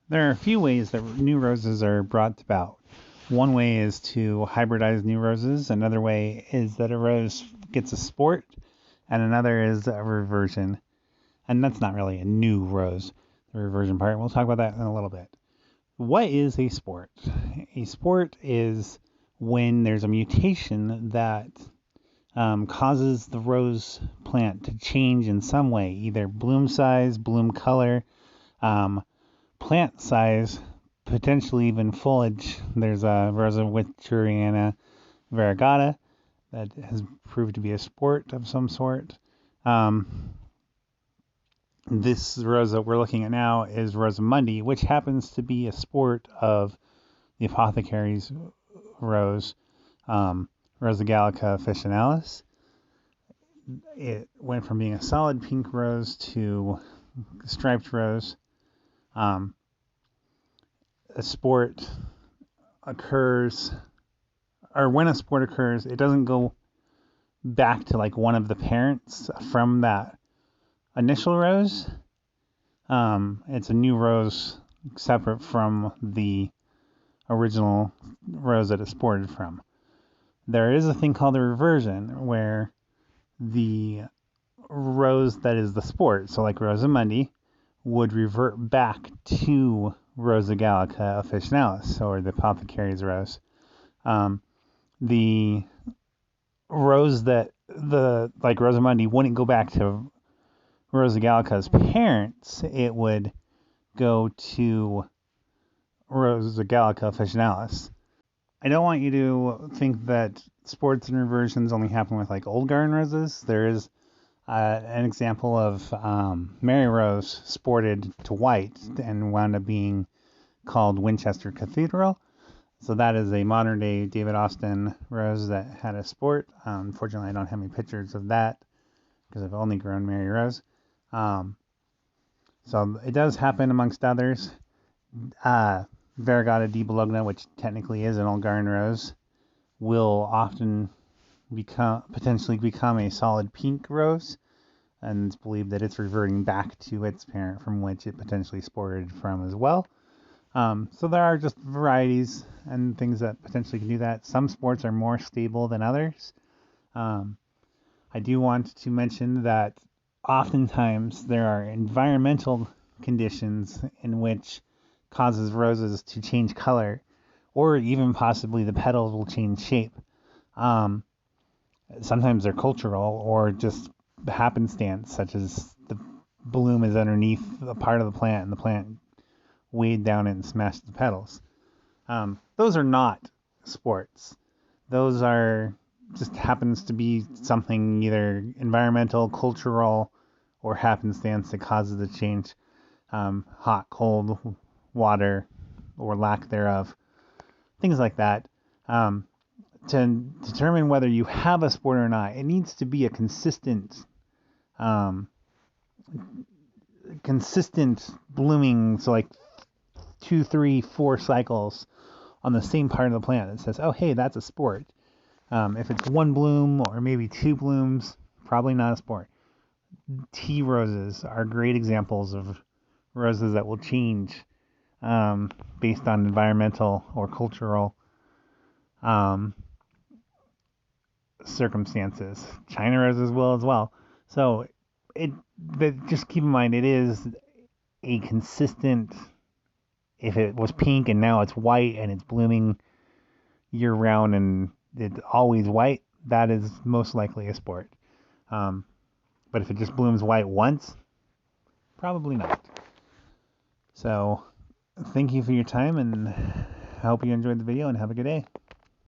There are a few ways that new roses are brought about. One way is to hybridize new roses. Another way is that a rose gets a sport, and another is a reversion. And that's not really a new rose, the reversion part. We'll talk about that in a little bit. What is a sport? A sport is when there's a mutation that causes the rose plant to change in some way, either bloom size, bloom color, um, plant size, potentially even foliage. There's a Rosa Winturiana variegata that has proved to be a sport of some sort. This rose that we're looking at now is Rosamundi, which happens to be a sport of the apothecary's rose, Rosa gallica officinalis. It went from being a solid pink rose to a striped rose. A sport occurs, or when a sport occurs, it doesn't go back to like one of the parents from that initial rose. It's a new rose separate from the original rose that it sported from. There is a thing called a reversion where the rose that is the sport, so like Rosamundi, would revert back to Rosa gallica officinalis, or the apothecary's rose. The rose that like Rosamundi wouldn't go back to Rosa gallica's parents, it would go to Rosa gallica officinalis. I don't want you to think that sports and reversions only happen with like old garden roses. There is an example of Mary Rose sported to white and wound up being called Winchester Cathedral. So that is a modern day David Austin rose that had a sport. Unfortunately, I don't have any pictures of that because I've only grown Mary Rose. So it does happen amongst others. Variegata di Bologna, which technically is an old garden rose, will often potentially become a solid pink rose, and it's believed that it's reverting back to its parent from which it potentially sported from as well. So there are just varieties and things that potentially can do that. Some sports are more stable than others. I do want to mention that oftentimes there are environmental conditions in which causes roses to change color, or even possibly the petals will change shape. Sometimes they're cultural or just happenstance, such as the bloom is underneath a part of the plant and the plant weighed down it and smashed the petals. Those are not sports. Those are just happens to be something either environmental, cultural, or happenstance that causes the change. Hot, cold, water, or lack thereof. Things like that. To determine whether you have a sport or not, it needs to be a consistent blooming, so like 2, 3, 4 cycles on the same part of the plant that says, oh, hey, that's a sport. If it's one bloom or maybe 2 blooms, probably not a sport. Tea roses are great examples of roses that will change based on environmental or cultural circumstances. China roses will as well. So just keep in mind, it is a consistent. If it was pink and now it's white and it's blooming year round and it's always white, that is most likely a sport. But if it just blooms white once, probably not. So thank you for your time, and I hope you enjoyed the video and have a good day.